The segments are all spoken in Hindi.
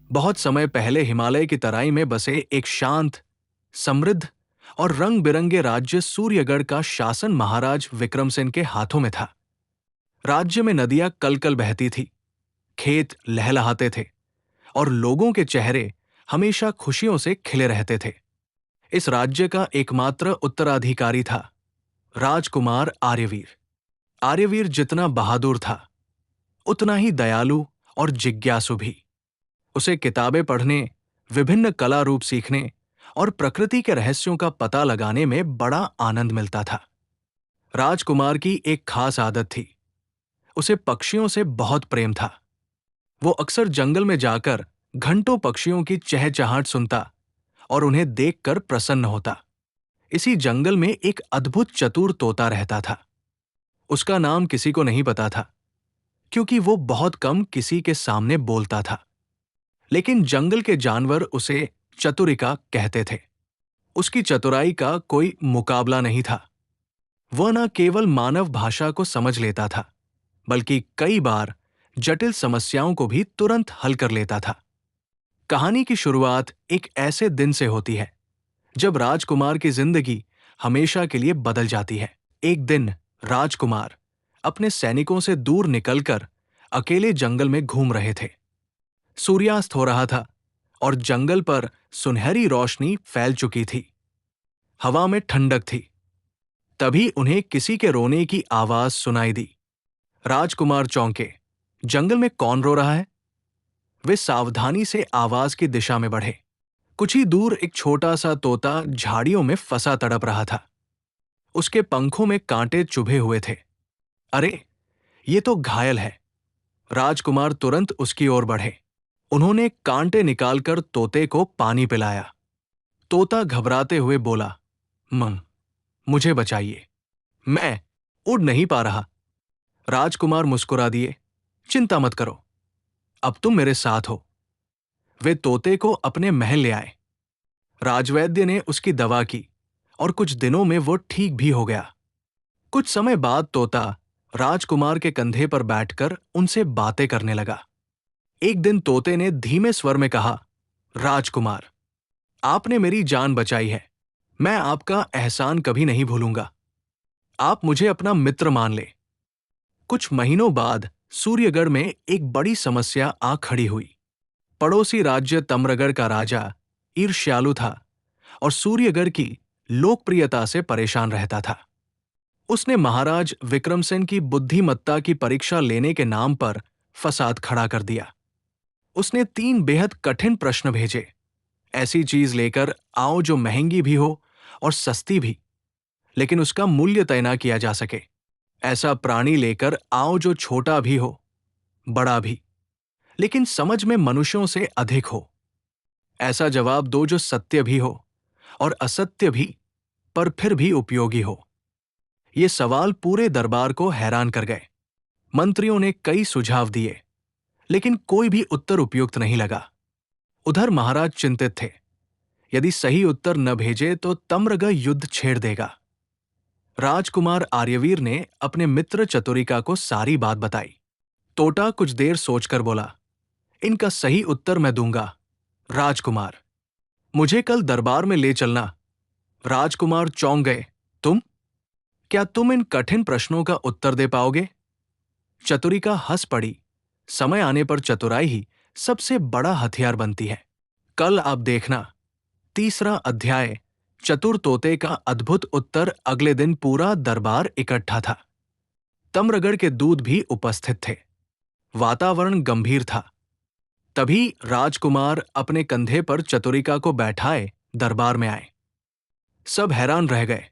बहुत समय पहले हिमालय की तराई में बसे एक शांत, समृद्ध और रंग बिरंगे राज्य सूर्यगढ़ का शासन महाराज विक्रमसेन के हाथों में था। राज्य में नदियां कलकल बहती थी, खेत लहलहाते थे और लोगों के चेहरे हमेशा खुशियों से खिले रहते थे। इस राज्य का एकमात्र उत्तराधिकारी था राजकुमार आर्यवीर। आर्यवीर जितना बहादुर था, उतना ही दयालु और जिज्ञासु भी। उसे किताबें पढ़ने, विभिन्न कला रूप सीखने और प्रकृति के रहस्यों का पता लगाने में बड़ा आनंद मिलता था। राजकुमार की एक खास आदत थी, उसे पक्षियों से बहुत प्रेम था। वो अक्सर जंगल में जाकर घंटों पक्षियों की चहचहाट सुनता और उन्हें देखकर प्रसन्न होता। इसी जंगल में एक अद्भुत चतुर तोता रहता था। उसका नाम किसी को नहीं पता था, क्योंकि वो बहुत कम किसी के सामने बोलता था। लेकिन जंगल के जानवर उसे चतुरिका कहते थे। उसकी चतुराई का कोई मुकाबला नहीं था। वह न केवल मानव भाषा को समझ लेता था, बल्कि कई बार जटिल समस्याओं को भी तुरंत हल कर लेता था। कहानी की शुरुआत एक ऐसे दिन से होती है जब राजकुमार की जिंदगी हमेशा के लिए बदल जाती है। एक दिन राजकुमार अपने सैनिकों से दूर निकलकर अकेले जंगल में घूम रहे थे। सूर्यास्त हो रहा था और जंगल पर सुनहरी रोशनी फैल चुकी थी। हवा में ठंडक थी। तभी उन्हें किसी के रोने की आवाज सुनाई दी। राजकुमार चौंके। जंगल में कौन रो रहा है? वे सावधानी से आवाज की दिशा में बढ़े। कुछ ही दूर एक छोटा सा तोता झाड़ियों में फंसा तड़प रहा था। उसके पंखों में कांटे चुभे हुए थे। अरे, ये तो घायल है। राजकुमार तुरंत उसकी ओर बढ़े। उन्होंने कांटे निकालकर तोते को पानी पिलाया। तोता घबराते हुए बोला, मुझे बचाइए, मैं उड़ नहीं पा रहा। राजकुमार मुस्कुरा दिए, चिंता मत करो, अब तुम मेरे साथ हो। वे तोते को अपने महल ले आए। राजवैद्य ने उसकी दवा की और कुछ दिनों में वो ठीक भी हो गया। कुछ समय बाद तोता राजकुमार के कंधे पर बैठकर उनसे बातें करने लगा। एक दिन तोते ने धीमे स्वर में कहा, राजकुमार, आपने मेरी जान बचाई है। मैं आपका एहसान कभी नहीं भूलूंगा। आप मुझे अपना मित्र मान ले। कुछ महीनों बाद सूर्यगढ़ में एक बड़ी समस्या आ खड़ी हुई। पड़ोसी राज्य तम्रगढ़ का राजा ईर्ष्यालु था और सूर्यगढ़ की लोकप्रियता से परेशान रहता था। उसने महाराज विक्रमसेन की बुद्धिमत्ता की परीक्षा लेने के नाम पर फसाद खड़ा कर दिया। उसने 3 बेहद कठिन प्रश्न भेजे। ऐसी चीज लेकर आओ जो महंगी भी हो और सस्ती भी, लेकिन उसका मूल्य तय ना किया जा सके। ऐसा प्राणी लेकर आओ जो छोटा भी हो, बड़ा भी, लेकिन समझ में मनुष्यों से अधिक हो। ऐसा जवाब दो जो सत्य भी हो और असत्य भी, पर फिर भी उपयोगी हो। ये सवाल पूरे दरबार को हैरान कर गए। मंत्रियों ने कई सुझाव दिए, लेकिन कोई भी उत्तर उपयुक्त नहीं लगा। उधर महाराज चिंतित थे। यदि सही उत्तर न भेजे तो तम्रगढ़ युद्ध छेड़ देगा। राजकुमार आर्यवीर ने अपने मित्र चतुरिका को सारी बात बताई। तोता कुछ देर सोचकर बोला, इनका सही उत्तर मैं दूंगा। राजकुमार, मुझे कल दरबार में ले चलना। राजकुमार चौंक गए। तुम? क्या तुम इन कठिन प्रश्नों का उत्तर दे पाओगे? चतुरिका हंस पड़ी। समय आने पर चतुराई ही सबसे बड़ा हथियार बनती है। कल आप देखना। तीसरा अध्याय, चतुर तोते का अद्भुत उत्तर। अगले दिन पूरा दरबार इकट्ठा था। तम्रगढ़ के दूत भी उपस्थित थे। वातावरण गंभीर था। तभी राजकुमार अपने कंधे पर चतुरिका को बैठाए दरबार में आए। सब हैरान रह गए।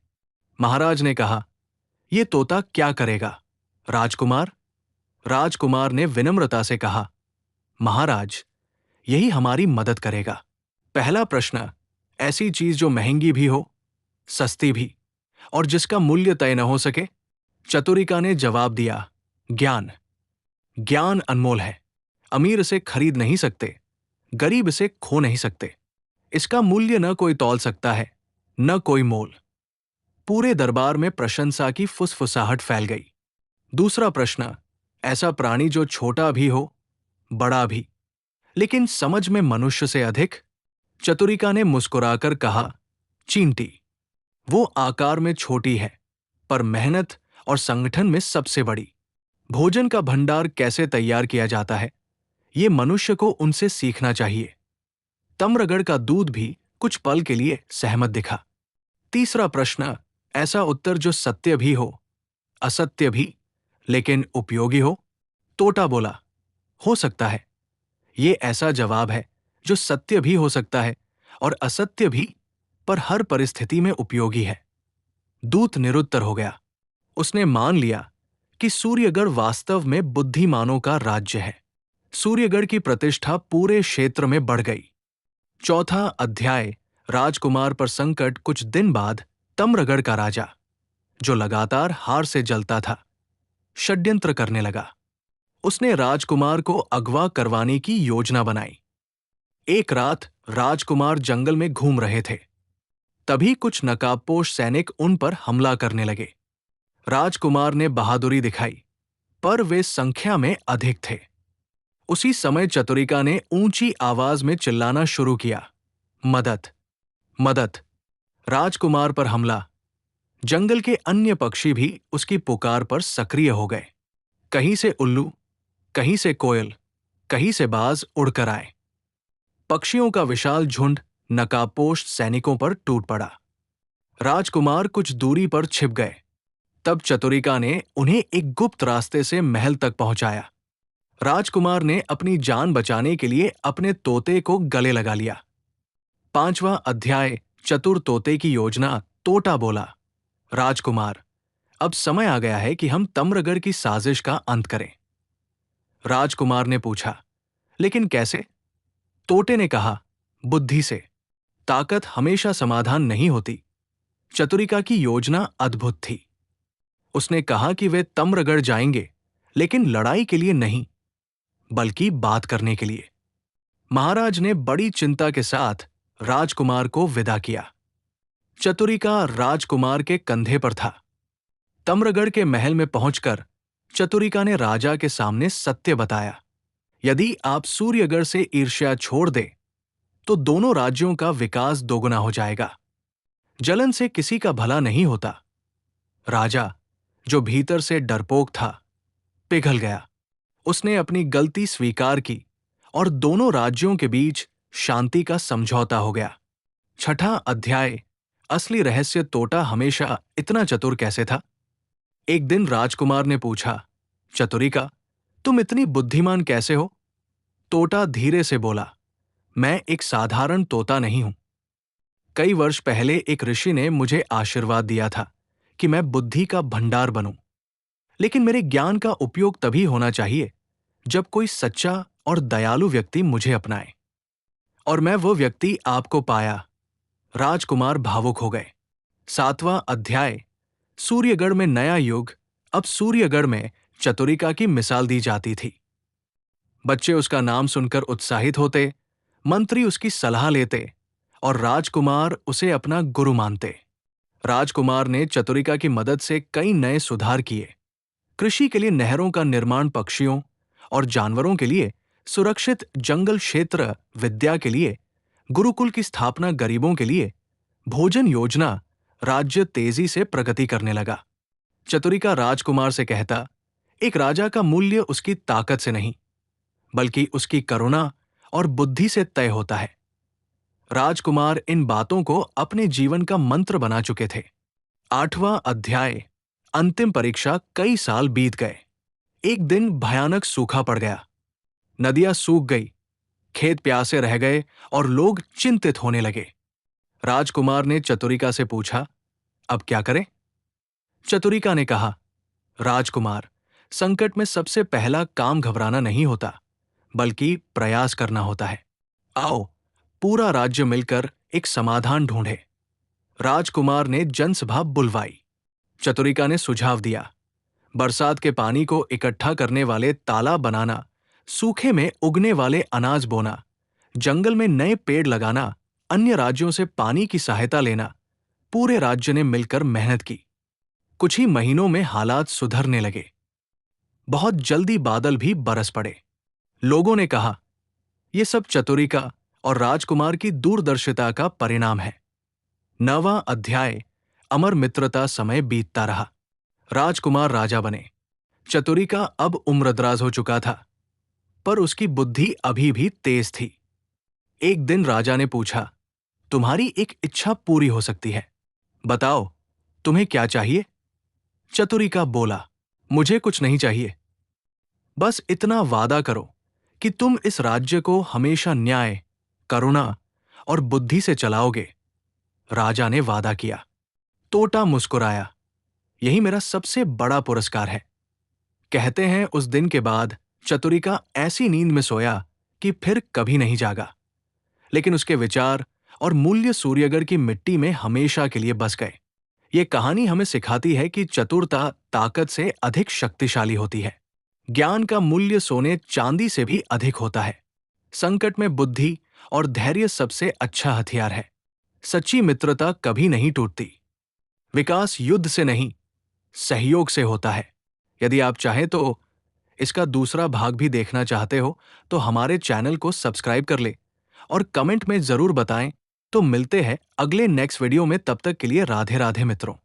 महाराज ने कहा, यह तोता क्या करेगा? राजकुमार? राजकुमार ने विनम्रता से कहा, महाराज, यही हमारी मदद करेगा। पहला प्रश्न, ऐसी चीज जो महंगी भी हो, सस्ती भी, और जिसका मूल्य तय न हो सके। चतुरिका ने जवाब दिया, ज्ञान। ज्ञान अनमोल है। अमीर इसे खरीद नहीं सकते, गरीब इसे खो नहीं सकते। इसका मूल्य न कोई तौल सकता है, न कोई मोल। पूरे दरबार में प्रशंसा की फुसफुसाहट फैल गई। दूसरा प्रश्न, ऐसा प्राणी जो छोटा भी हो, बड़ा भी, लेकिन समझ में मनुष्य से अधिक। चतुरिका ने मुस्कुराकर कहा, चींटी, वो आकार में छोटी है, पर मेहनत और संगठन में सबसे बड़ी। भोजन का भंडार कैसे तैयार किया जाता है, ये मनुष्य को उनसे सीखना चाहिए। तम्रगढ़ का दूध भी कुछ पल के लिए सहमत दिखा। तीसरा प्रश्न, ऐसा उत्तर जो सत्य भी हो, असत्य भी, लेकिन उपयोगी हो। तोता बोला, हो सकता है। ये ऐसा जवाब है जो सत्य भी हो सकता है और असत्य भी, पर हर परिस्थिति में उपयोगी है। दूत निरुत्तर हो गया। उसने मान लिया कि सूर्यगढ़ वास्तव में बुद्धिमानों का राज्य है। सूर्यगढ़ की प्रतिष्ठा पूरे क्षेत्र में बढ़ गई। चौथा अध्याय, राजकुमार पर संकट। कुछ दिन बाद तम्रगढ़ का राजा, जो लगातार हार से जलता था, षड्यंत्र करने लगा। उसने राजकुमार को अगवा करवाने की योजना बनाई। एक रात राजकुमार जंगल में घूम रहे थे। तभी कुछ नकाबपोश सैनिक उन पर हमला करने लगे। राजकुमार ने बहादुरी दिखाई, पर वे संख्या में अधिक थे। उसी समय चतुरिका ने ऊंची आवाज में चिल्लाना शुरू किया, मदद, मदद! राजकुमार पर हमला! जंगल के अन्य पक्षी भी उसकी पुकार पर सक्रिय हो गए। कहीं से उल्लू, कहीं से कोयल, कहीं से बाज उड़कर आए। पक्षियों का विशाल झुंड नकाबपोश सैनिकों पर टूट पड़ा। राजकुमार कुछ दूरी पर छिप गए। तब चतुरिका ने उन्हें एक गुप्त रास्ते से महल तक पहुंचाया। राजकुमार ने अपनी जान बचाने के लिए अपने तोते को गले लगा लिया। पांचवां अध्याय, चतुर तोते की योजना। तोता बोला, राजकुमार, अब समय आ गया है कि हम तम्रगढ़ की साजिश का अंत करें। राजकुमार ने पूछा, लेकिन कैसे? तोते ने कहा, बुद्धि से। ताकत हमेशा समाधान नहीं होती। चतुरिका की योजना अद्भुत थी। उसने कहा कि वे तम्रगढ़ जाएंगे, लेकिन लड़ाई के लिए नहीं, बल्कि बात करने के लिए। महाराज ने बड़ी चिंता के साथ राजकुमार को विदा किया। चतुरिका राजकुमार के कंधे पर था। तम्रगढ़ के महल में पहुंचकर चतुरिका ने राजा के सामने सत्य बताया। यदि आप सूर्यगढ़ से ईर्ष्या छोड़ दें, तो दोनों राज्यों का विकास दोगुना हो जाएगा। जलन से किसी का भला नहीं होता। राजा, जो भीतर से डरपोक था, पिघल गया। उसने अपनी गलती स्वीकार की और दोनों राज्यों के बीच शांति का समझौता हो गया। छठा अध्याय, असली रहस्य। तोता हमेशा इतना चतुर कैसे था? एक दिन राजकुमार ने पूछा, चतुरिका, तुम इतनी बुद्धिमान कैसे हो? तोता धीरे से बोला, मैं एक साधारण तोता नहीं हूं। कई वर्ष पहले एक ऋषि ने मुझे आशीर्वाद दिया था कि मैं बुद्धि का भंडार बनूं। लेकिन मेरे ज्ञान का उपयोग तभी होना चाहिए जब कोई सच्चा और दयालु व्यक्ति मुझे अपनाए। और मैं वो व्यक्ति आपको पाया। राजकुमार भावुक हो गए। सातवां अध्याय, सूर्यगढ़ में नया युग। अब सूर्यगढ़ में चतुरिका की मिसाल दी जाती थी। बच्चे उसका नाम सुनकर उत्साहित होते, मंत्री उसकी सलाह लेते और राजकुमार उसे अपना गुरु मानते। राजकुमार ने चतुरिका की मदद से कई नए सुधार किए। कृषि के लिए नहरों का निर्माण, पक्षियों और जानवरों के लिए सुरक्षित जंगल क्षेत्र, विद्या के लिए गुरुकुल की स्थापना, गरीबों के लिए भोजन योजना। राज्य तेजी से प्रगति करने लगा। चतुरिका राजकुमार से कहता, एक राजा का मूल्य उसकी ताकत से नहीं, बल्कि उसकी करुणा और बुद्धि से तय होता है। राजकुमार इन बातों को अपने जीवन का मंत्र बना चुके थे। आठवां अध्याय, अंतिम परीक्षा। कई साल बीत गए। एक दिन भयानक सूखा पड़ गया। नदियां सूख गई, खेत प्यासे रह गए और लोग चिंतित होने लगे। राजकुमार ने चतुरिका से पूछा, अब क्या करें? चतुरिका ने कहा, राजकुमार, संकट में सबसे पहला काम घबराना नहीं होता, बल्कि प्रयास करना होता है। आओ, पूरा राज्य मिलकर एक समाधान ढूंढे। राजकुमार ने जनसभा बुलवाई। चतुरिका ने सुझाव दिया, बरसात के पानी को इकट्ठा करने वाले तालाब बनाना, सूखे में उगने वाले अनाज बोना, जंगल में नए पेड़ लगाना, अन्य राज्यों से पानी की सहायता लेना। पूरे राज्य ने मिलकर मेहनत की। कुछ ही महीनों में हालात सुधरने लगे। बहुत जल्दी बादल भी बरस पड़े। लोगों ने कहा, ये सब चतुरी का और राजकुमार की दूरदर्शिता का परिणाम है। 9वां अध्याय। अमर मित्रता। समय बीतता रहा। राजकुमार राजा बने। चतुरी का अब उम्रदराज हो चुका था, पर उसकी बुद्धि अभी भी तेज थी। एक दिन राजा ने पूछा, तुम्हारी एक इच्छा पूरी हो सकती है, बताओ तुम्हें क्या चाहिए? चतुरी का बोला, मुझे कुछ नहीं चाहिए, बस इतना वादा करो कि तुम इस राज्य को हमेशा न्याय, करुणा और बुद्धि से चलाओगे। राजा ने वादा किया। तोता मुस्कुराया, यही मेरा सबसे बड़ा पुरस्कार है। कहते हैं उस दिन के बाद चतुरी का ऐसी नींद में सोया कि फिर कभी नहीं जागा। लेकिन उसके विचार और मूल्य सूर्यगढ़ की मिट्टी में हमेशा के लिए बस गए। ये कहानी हमें सिखाती है कि चतुरता ताकत से अधिक शक्तिशाली होती है। ज्ञान का मूल्य सोने चांदी से भी अधिक होता है। संकट में बुद्धि और धैर्य सबसे अच्छा हथियार है। सच्ची मित्रता कभी नहीं टूटती। विकास युद्ध से नहीं, सहयोग से होता है। यदि आप चाहें तो इसका दूसरा भाग भी देखना चाहते हो तो हमारे चैनल को सब्सक्राइब कर ले और कमेंट में जरूर बताएं। तो मिलते हैं अगले नेक्स्ट वीडियो में। तब तक के लिए राधे राधे मित्रों।